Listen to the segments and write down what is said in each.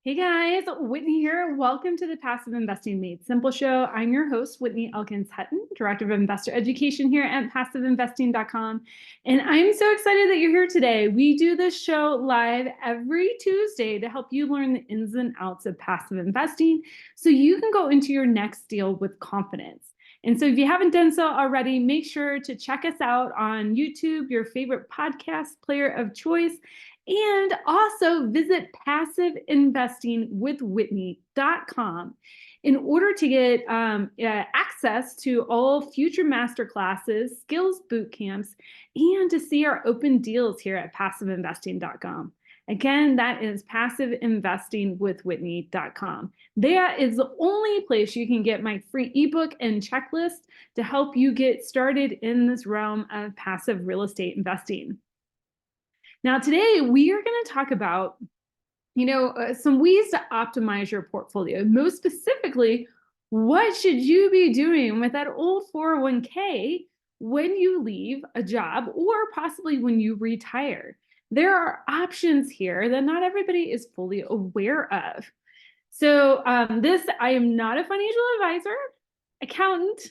Hey guys, Whitney here. Welcome to the Passive Investing Made Simple show. I'm your host, Whitney Elkins-Hutton, Director of Investor Education here at PassiveInvesting.com. And I'm so excited that you're here today. We do this show live every Tuesday to help you learn the ins and outs of passive investing so you can go into your next deal with confidence. And so if you haven't done so already, make sure to check us out on YouTube, your favorite podcast player of choice. And also visit passiveinvestingwithwhitney.com in order to get access to all future masterclasses, skills boot camps, and to see our open deals here at passiveinvesting.com. Again, that is passiveinvestingwithwhitney.com. That is the only place you can get my free ebook and checklist to help you get started in this realm of passive real estate investing. Now, today we are going to talk about, some ways to optimize your portfolio. Most specifically, what should you be doing with that old 401k when you leave a job or possibly when you retire? There are options here that not everybody is fully aware of. So I am not a financial advisor, accountant,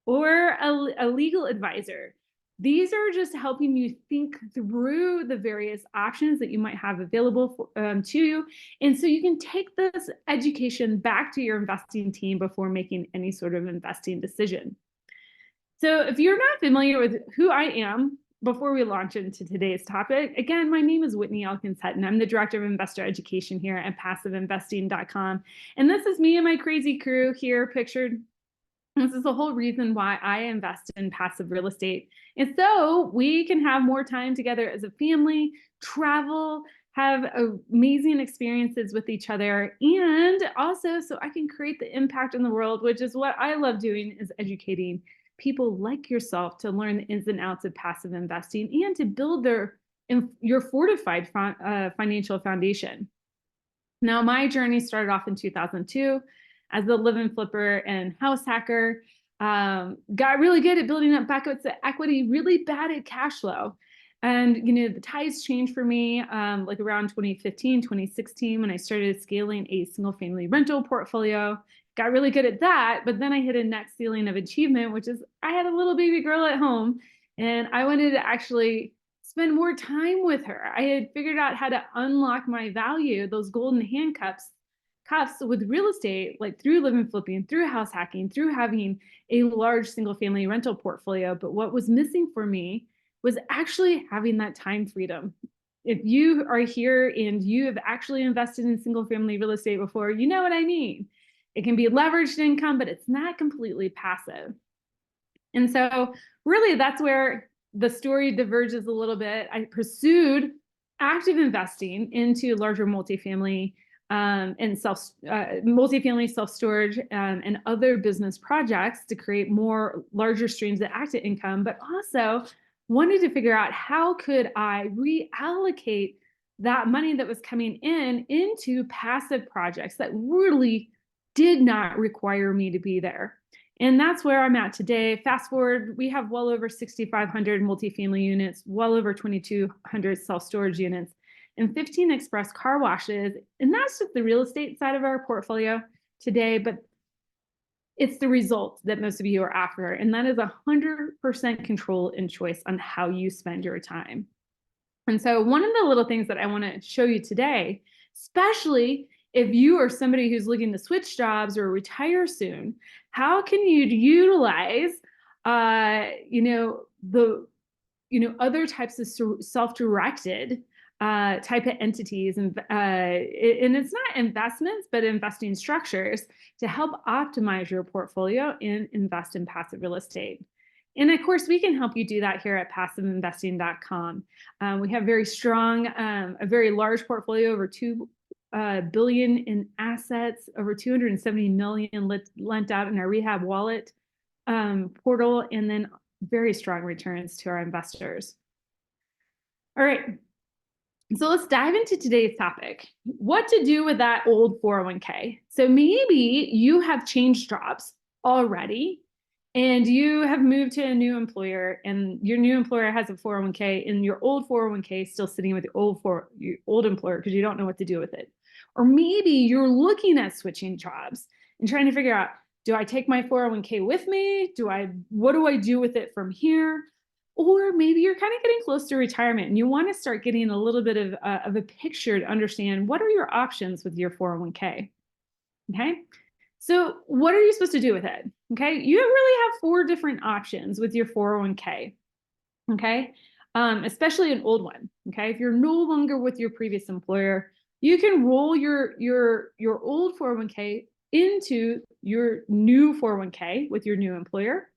or a legal advisor. These are just helping you think through the various options that you might have available to you. And so you can take this education back to your investing team before making any sort of investing decision. So if you're not familiar with who I am, before we launch into today's topic, again, my name is Whitney Elkins-Hutton. I'm the Director of Investor Education here at PassiveInvesting.com. And this is me and my crazy crew here pictured. This is the whole reason why I invest in passive real estate. And so we can have more time together as a family, travel, have amazing experiences with each other, and also so I can create the impact in the world, which is what I love doing, is educating people like yourself to learn the ins and outs of passive investing and to build your fortified financial foundation. Now, my journey started off in 2002 as a live-in flipper and house hacker. Got really good at building up backup equity, really bad at cash flow. And, the tides changed for me like around 2015, 2016, when I started scaling a single family rental portfolio. Got really good at that, but then I hit a next ceiling of achievement, which is I had a little baby girl at home and I wanted to actually spend more time with her. I had figured out how to unlock my value, those golden handcuffs with real estate, like through live-in flipping, through house hacking, through having a large single family rental portfolio. But what was missing for me was actually having that time freedom. If you are here and you have actually invested in single family real estate before, you know what I mean. It can be leveraged income, but it's not completely passive. And so really that's where the story diverges a little bit. I pursued active investing into larger multifamily and multifamily self-storage and other business projects to create more larger streams of active income, but also wanted to figure out how could I reallocate that money that was coming in into passive projects that really did not require me to be there. And that's where I'm at today. Fast forward, we have well over 6,500 multifamily units, well over 2,200 self-storage units, and 15 express car washes. And that's just the real estate side of our portfolio today, but it's the results that most of you are after. And that is 100% control and choice on how you spend your time. And so one of the little things that I want to show you today, especially if you are somebody who's looking to switch jobs or retire soon, how can you utilize, other types of self-directed type of entities, and it's not investments, but investing structures to help optimize your portfolio and invest in passive real estate. And of course, we can help you do that here at PassiveInvesting.com. We have very strong, a very large portfolio, over $2 billion in assets, over 270 million lent out in our rehab wallet portal, and then very strong returns to our investors. All right. So let's dive into today's topic. What to do with that old 401k. So maybe you have changed jobs already and you have moved to a new employer and your new employer has a 401k and your old 401k is still sitting with your old employer because you don't know what to do with it. Or maybe you're looking at switching jobs and trying to figure out, do I take my 401k with me? What do I do with it from here? Or maybe you're kind of getting close to retirement and you want to start getting a little bit of a picture to understand what are your options with your 401k. Okay. So what are you supposed to do with it? Okay. You really have 4 different options with your 401k. Okay. Especially an old one. Okay. If you're no longer with your previous employer, you can roll your old 401k into your new 401k with your new employer.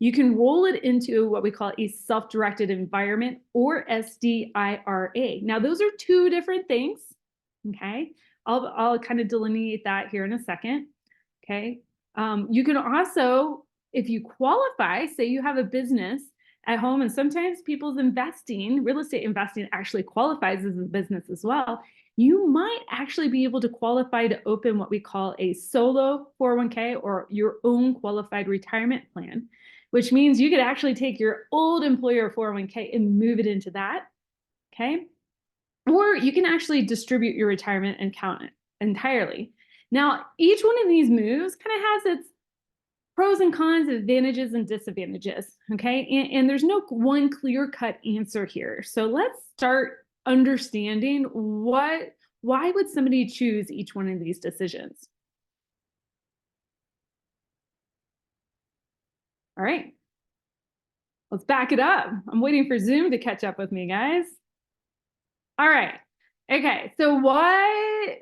You can roll it into what we call a self-directed environment or SDIRA. Now, those are 2 different things. Okay. I'll kind of delineate that here in a second. Okay. You can also, if you qualify, say you have a business at home, and sometimes people's real estate investing actually qualifies as a business as well. You might actually be able to qualify to open what we call a solo 401k or your own qualified retirement plan, which means you could actually take your old employer 401k and move it into that. Okay. Or you can actually distribute your retirement account entirely. Now, each one of these moves kind of has its pros and cons, advantages and disadvantages, okay? And there's no one clear-cut answer here. So let's start understanding why would somebody choose each one of these decisions? All right, let's back it up. I'm waiting for Zoom to catch up with me, guys. All right. Okay, so why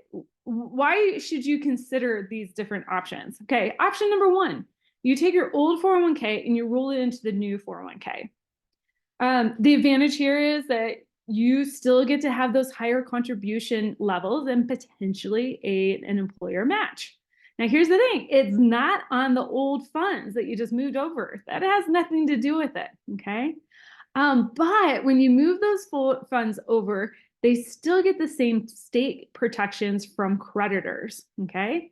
should you consider these different options? Okay, option number 1, you take your old 401k and you roll it into the new 401k. The advantage here is that you still get to have those higher contribution levels and potentially an employer match. Now, here's the thing. It's not on the old funds that you just moved over. That has nothing to do with it, okay? But when you move those funds over, they still get the same state protections from creditors, okay?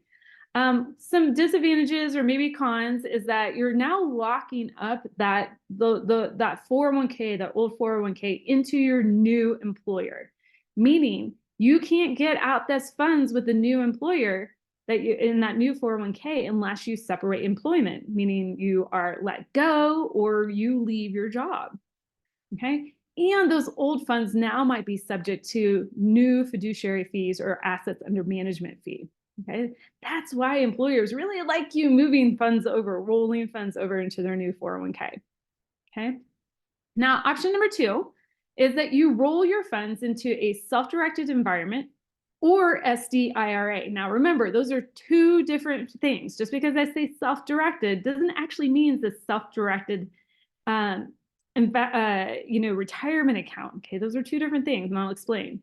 Some disadvantages or maybe cons is that you're now locking up that 401k, that old 401k into your new employer, meaning you can't get out those funds with the new employer that you in that new 401k unless you separate employment, meaning you are let go or you leave your job. Okay. And those old funds now might be subject to new fiduciary fees or assets under management fee. Okay. That's why employers really like you moving funds over, rolling funds over into their new 401k. Okay. Now, option number 2 is that you roll your funds into a self-directed environment or SDIRA. Now, remember, those are 2 different things. Just because I say self-directed doesn't actually mean the self-directed retirement account. Okay, those are 2 different things, and I'll explain.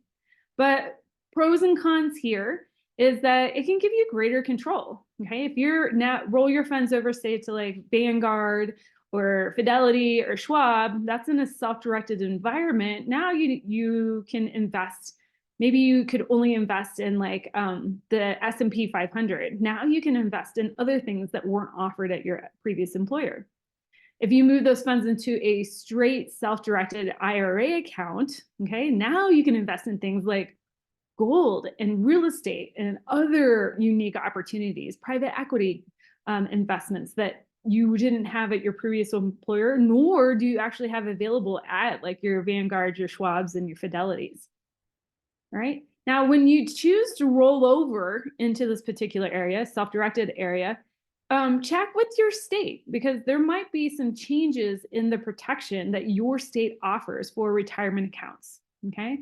But pros and cons here is that it can give you greater control. Okay, if you're now roll your funds over, say to like Vanguard or Fidelity or Schwab, that's in a self-directed environment. Now you can invest. Maybe you could only invest in like the S&P 500. Now you can invest in other things that weren't offered at your previous employer. If you move those funds into a straight self-directed IRA account, okay, now you can invest in things like gold and real estate and other unique opportunities, private equity investments that you didn't have at your previous employer, nor do you actually have available at like your Vanguard, your Schwabs, and your Fidelities. All right. Now, when you choose to roll over into this particular area, self-directed area, check with your state because there might be some changes in the protection that your state offers for retirement accounts. Okay.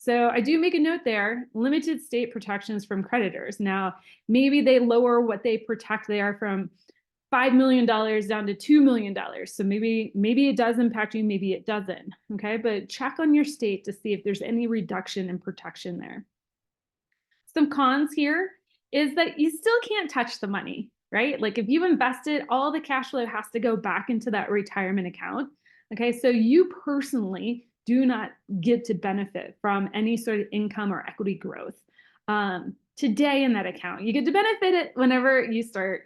So I do make a note there, limited state protections from creditors. Now, maybe they lower what they protect there from $5 million down to $2 million. So maybe it does impact you, maybe it doesn't. Okay. But check on your state to see if there's any reduction in protection there. Some cons here is that you still can't touch the money, right? Like if you invested, all the cash flow has to go back into that retirement account. Okay, so you personally do not get to benefit from any sort of income or equity growth today in that account. You get to benefit it whenever you start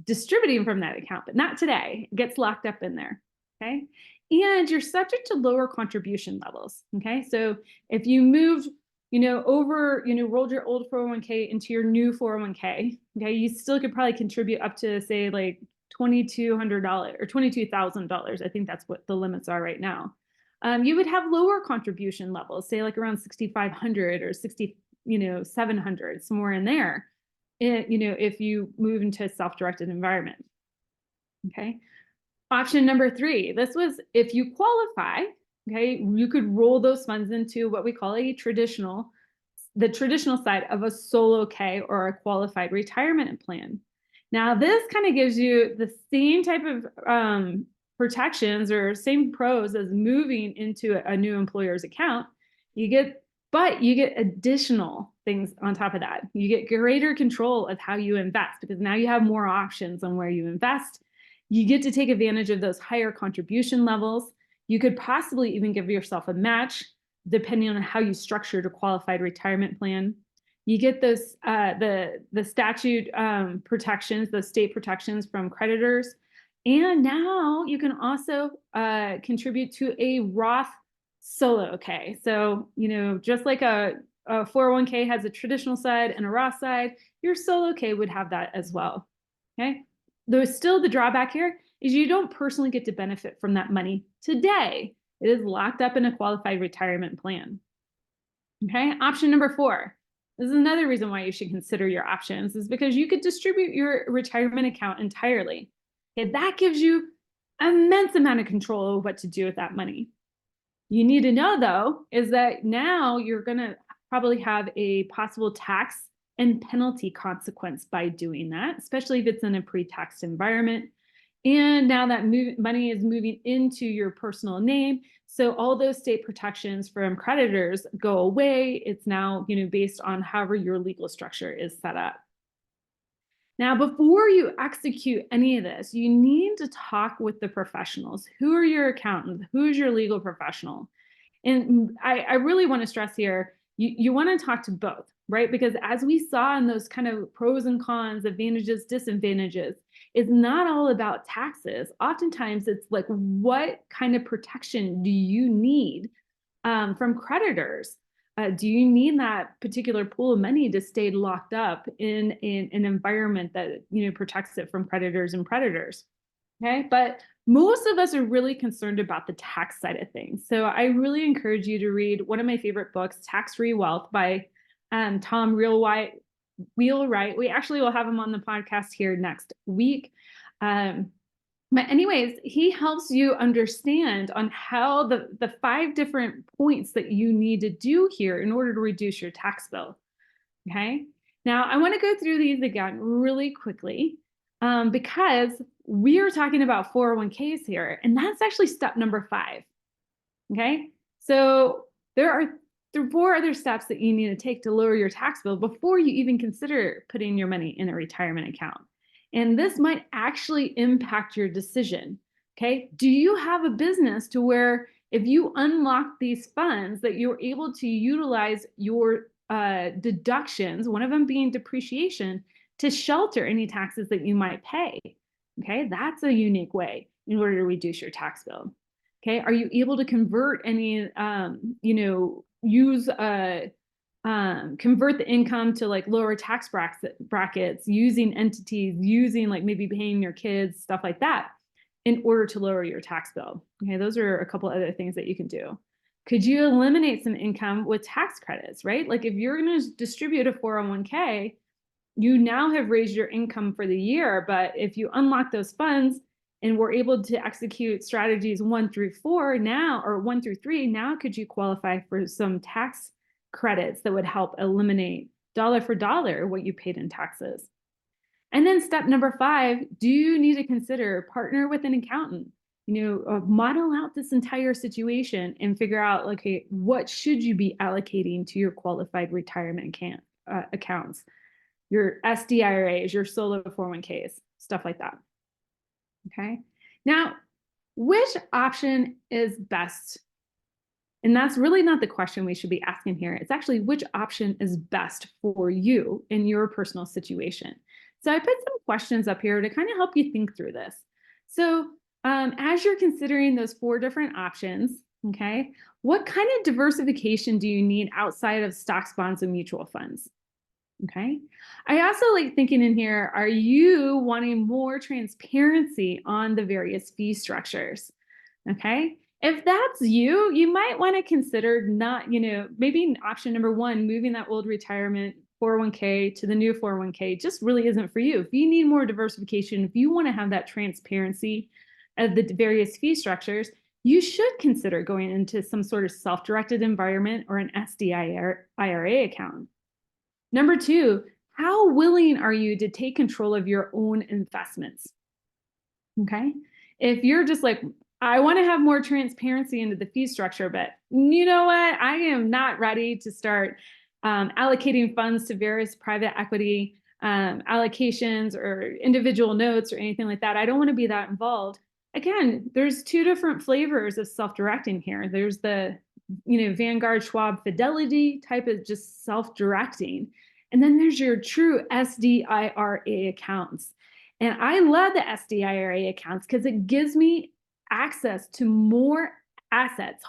distributing from that account, but not today. It gets locked up in there, okay? And you're subject to lower contribution levels, okay? So if you move rolled your old 401k into your new 401k, okay, you still could probably contribute up to, say, like $2,200 or $22,000. I think that's what the limits are right now. You would have lower contribution levels, say like around 6,500 or 700, somewhere in there, if you move into a self-directed environment. Okay. Option number 3, this was if you qualify, okay, you could roll those funds into what we call the traditional side of a solo K or a qualified retirement plan. Now, this kind of gives you the same type of protections or same pros as moving into a new employer's account. But you get additional things on top of that. You get greater control of how you invest because now you have more options on where you invest. You get to take advantage of those higher contribution levels. You could possibly even give yourself a match depending on how you structured a qualified retirement plan. You get those the statute protections, the state protections from creditors. And now you can also contribute to a Roth solo K. So, just like a 401k has a traditional side and a Roth side, your solo K would have that as well. Okay. There's still the drawback here is you don't personally get to benefit from that money today. It is locked up in a qualified retirement plan. Okay. Option number 4. This is another reason why you should consider your options is because you could distribute your retirement account entirely. Okay. That gives you immense amount of control over what to do with that money. You need to know, though, is that now you're going to probably have a possible tax and penalty consequence by doing that, especially if it's in a pre-taxed environment. And now that money is moving into your personal name. So all those state protections from creditors go away. It's now, based on however your legal structure is set up. Now, before you execute any of this, you need to talk with the professionals. Who are your accountants? Who's your legal professional? And I really want to stress here, you want to talk to both, right? Because as we saw in those kind of pros and cons, advantages, disadvantages, it's not all about taxes. Oftentimes it's like, what kind of protection do you need from creditors? Do you need that particular pool of money to stay locked up in an environment that protects it from creditors and predators? Okay, but most of us are really concerned about the tax side of things. So I really encourage you to read one of my favorite books, Tax-Free Wealth by Tom Wheelwright. We actually will have him on the podcast here next week. But anyways, he helps you understand on how the 5 different points that you need to do here in order to reduce your tax bill. Okay. Now I want to go through these again really quickly because we are talking about 401ks here, and that's actually step number 5. Okay. So there are 4 other steps that you need to take to lower your tax bill before you even consider putting your money in a retirement account. And this might actually impact your decision. Okay. Do you have a business to where if you unlock these funds that you're able to utilize your deductions, one of them being depreciation, to shelter any taxes that you might pay? Okay. That's a unique way in order to reduce your tax bill. Okay. Are you able to convert any, convert the income to like lower tax brackets using entities, using like maybe paying your kids, stuff like that, in order to lower your tax bill? Okay, those are a couple other things that you can do. Could you eliminate some income with tax credits, right? Like if you're going to distribute a 401k, you now have raised your income for the year, but if you unlock those funds and we're able to execute strategies 1 through 4 now, or 1 through 3, now could you qualify for some tax credits that would help eliminate dollar for dollar what you paid in taxes? And then step number 5, do you need to consider partner with an accountant? Model out this entire situation and figure out, okay, what should you be allocating to your qualified retirement accounts, your SDIRAs, your solo 401ks, stuff like that. Okay. Now, which option is best? And that's really not the question we should be asking here. It's actually which option is best for you in your personal situation. So I put some questions up here to kind of help you think through this. So as you're considering those 4 different options, Okay. What kind of diversification do you need outside of stocks, bonds, and mutual funds? Okay. I also like thinking in here, are you wanting more transparency on the various fee structures? Okay. If that's you, you might want to consider not, maybe option number one, moving that old retirement 401k to the new 401k just really isn't for you. If you need more diversification, if you want to have that transparency of the various fee structures, you should consider going into some sort of self-directed environment or an SDI IRA account. Number two, how willing are you to take control of your own investments? Okay. If you're just like, I want to have more transparency into the fee structure, but you know what? I am not ready to start allocating funds to various private equity allocations or individual notes or anything like that. I don't want to be that involved. Again, there's two different flavors of self-directing here. There's the, Vanguard, Schwab, Fidelity type of just self-directing. And then there's your true SDIRA accounts. And I love the SDIRA accounts because it gives me access to more assets,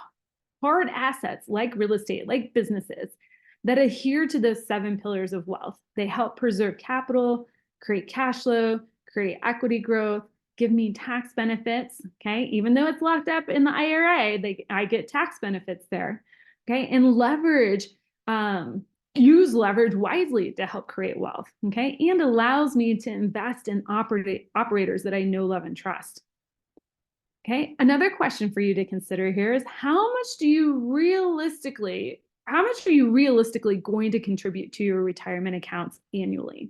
hard assets like real estate, like businesses that adhere to those 7 pillars of wealth. They help preserve capital, create cash flow, create equity growth, give me tax benefits. Okay. Even though it's locked up in the IRA, I get tax benefits there. Okay. And use leverage wisely to help create wealth, okay, and allows me to invest in operators that I know, love, and trust. Okay, another question for you to consider here is how much are you realistically going to contribute to your retirement accounts annually?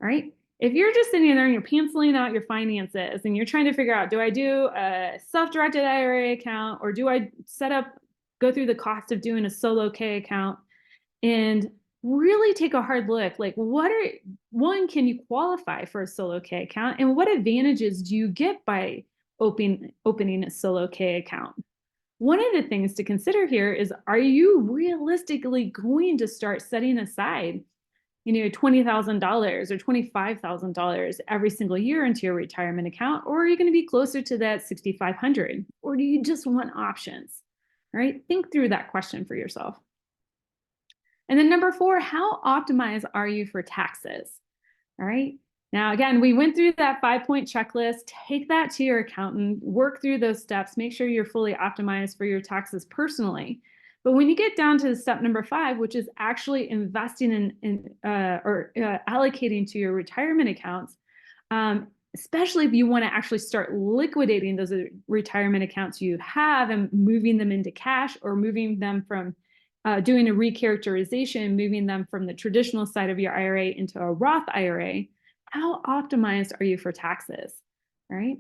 All right. If you're just sitting there and you're penciling out your finances and you're trying to figure out, do I do a self-directed IRA account or do I go through the cost of doing a solo K account? And really take a hard look, like can you qualify for a solo K account and what advantages do you get by opening a solo K account? One of the things to consider here is, are you realistically going to start setting aside, $20,000 or $25,000 every single year into your retirement account, or are you going to be closer to that 6,500, or do you just want options? All right, think through that question for yourself. And then number 4, how optimized are you for taxes? All right. Now, again, we went through that 5-point checklist. Take that to your accountant, work through those steps, make sure you're fully optimized for your taxes personally. But when you get down to step number 5, which is actually investing allocating to your retirement accounts, especially if you want to actually start liquidating those retirement accounts you have and moving them into cash or moving them from doing a recharacterization, moving them from the traditional side of your IRA into a Roth IRA, how optimized are you for taxes, right?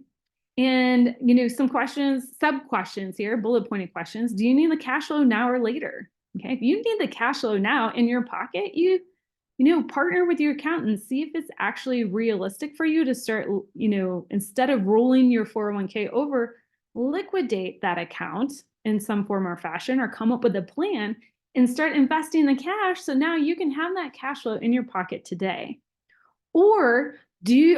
And, some questions, sub-questions here, bullet pointed questions. Do you need the cash flow now or later? Okay, if you need the cash flow now in your pocket, partner with your accountant, see if it's actually realistic for you to start, instead of rolling your 401k over, liquidate that account in some form or fashion or come up with a plan and start investing the cash so now you can have that cash flow in your pocket today. Or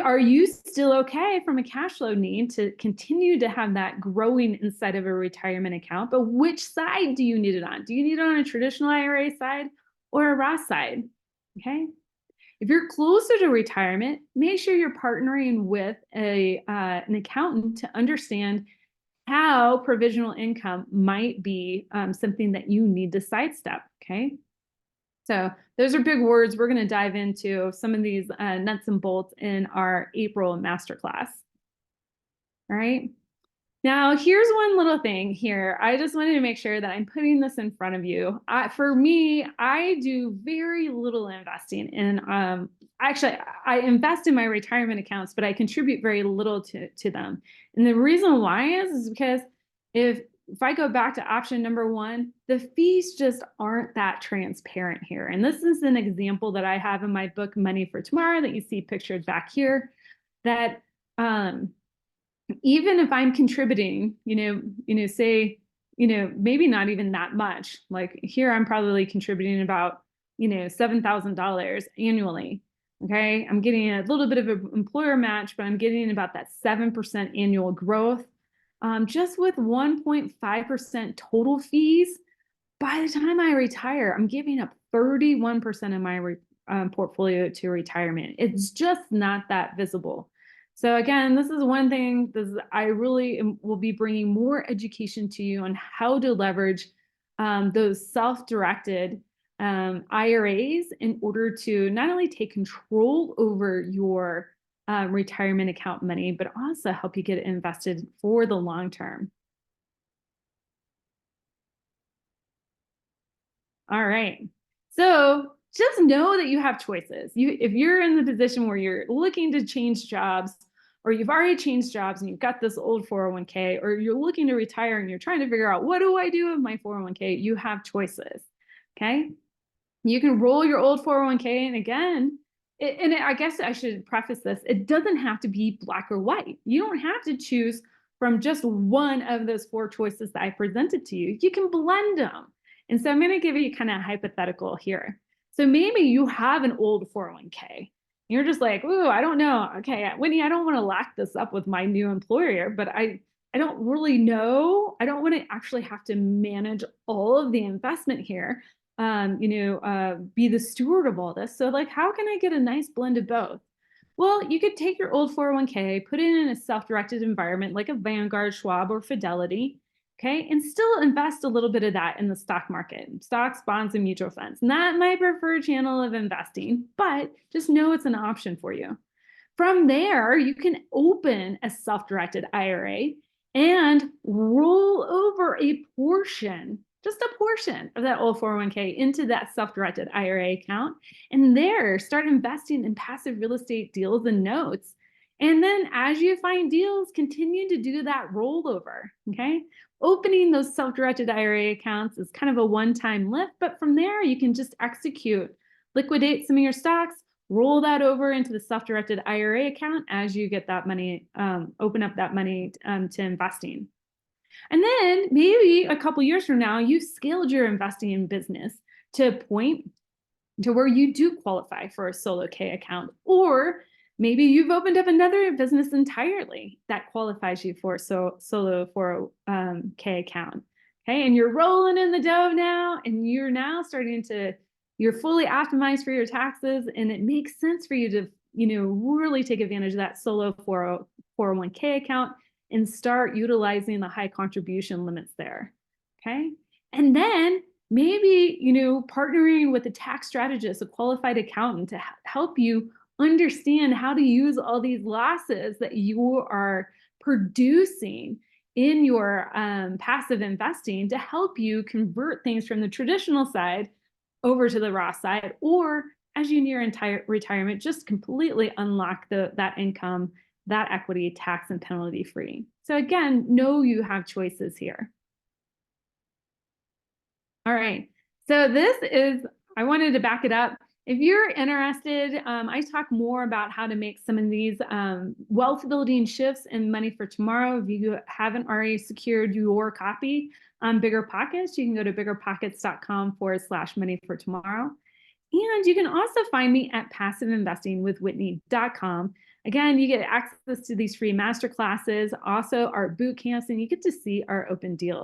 are you still okay from a cash flow need to continue to have that growing inside of a retirement account? But which side do you need it on? Do you need it on a traditional IRA side or a Roth side? Okay. If you're closer to retirement, make sure you're partnering with an accountant to understand how provisional income might be something that you need to sidestep, okay? So those are big words. We're going to dive into some of these nuts and bolts in our April masterclass. All right. Now, here's one little thing here. I just wanted to make sure that I'm putting this in front of you. For me, I do very little investing in, actually, I invest in my retirement accounts, but I contribute very little to them. And the reason why is because if I go back to option number 1, the fees just aren't that transparent here. And this is an example that I have in my book, Money for Tomorrow, that you see pictured back here, that even if I'm contributing, say, maybe not even that much, like here, I'm probably contributing about, $7,000 annually. Okay. I'm getting a little bit of an employer match, but I'm getting about that 7% annual growth. just with 1.5% total fees. By the time I retire, I'm giving up 31% of my portfolio to retirement. It's just not that visible. So again, this is one thing. I really will be bringing more education to you on how to leverage those self-directed IRAs in order to not only take control over your retirement account money, but also help you get it invested for the long term. All right. So just know that you have choices. If you're in the position where you're looking to change jobs, or you've already changed jobs and you've got this old 401k, or you're looking to retire and you're trying to figure out, what do I do with my 401k? You have choices. Okay. You can roll your old 401k, and again, I guess I should preface this, it doesn't have to be black or white. You don't have to choose from just one of those four choices that I presented to you. You can blend them. And so I'm going to give you kind of a hypothetical here. So maybe you have an old 401k. You're just like, ooh, I don't know. Okay, Whitney, I don't want to lock this up with my new employer, but I don't really know. I don't want to actually have to manage all of the investment here. Be the steward of all this. So like, how can I get a nice blend of both? Well, you could take your old 401k, put it in a self-directed environment like a Vanguard, Schwab, or Fidelity, okay, and still invest a little bit of that in the stock market, stocks, bonds, and mutual funds. Not my preferred channel of investing, but just know it's an option for you. From there, you can open a self-directed IRA and roll over a portion, just a portion of that old 401k into that self-directed IRA account, and there start investing in passive real estate deals and notes. And then as you find deals, continue to do that rollover, okay? Opening those self-directed IRA accounts is kind of a one-time lift, but from there you can just execute, liquidate some of your stocks, roll that over into the self-directed IRA account as you get that money, open up that money to investing. And then maybe a couple years from now, you've scaled your investing in business to a point to where you do qualify for a solo K account, or maybe you've opened up another business entirely that qualifies you for solo 401k account. Okay, and you're rolling in the dough now, and you're now you're fully optimized for your taxes, and it makes sense for you to really take advantage of that solo 401k account and start utilizing the high contribution limits there. Okay, and then maybe partnering with a tax strategist, a qualified accountant, to help you understand how to use all these losses that you are producing in your passive investing to help you convert things from the traditional side over to the Roth side, or as you near entire retirement, just completely unlock that income, that equity, tax and penalty free. So again, know you have choices here. All right, so I wanted to back it up. If you're interested, I talk more about how to make some of these wealth building shifts in Money for Tomorrow. If you haven't already secured your copy on Bigger Pockets, you can go to biggerpockets.com/money for tomorrow. And you can also find me at passiveinvestingwithwhitney.com. Again, you get access to these free masterclasses, also our boot camps, and you get to see our open deals.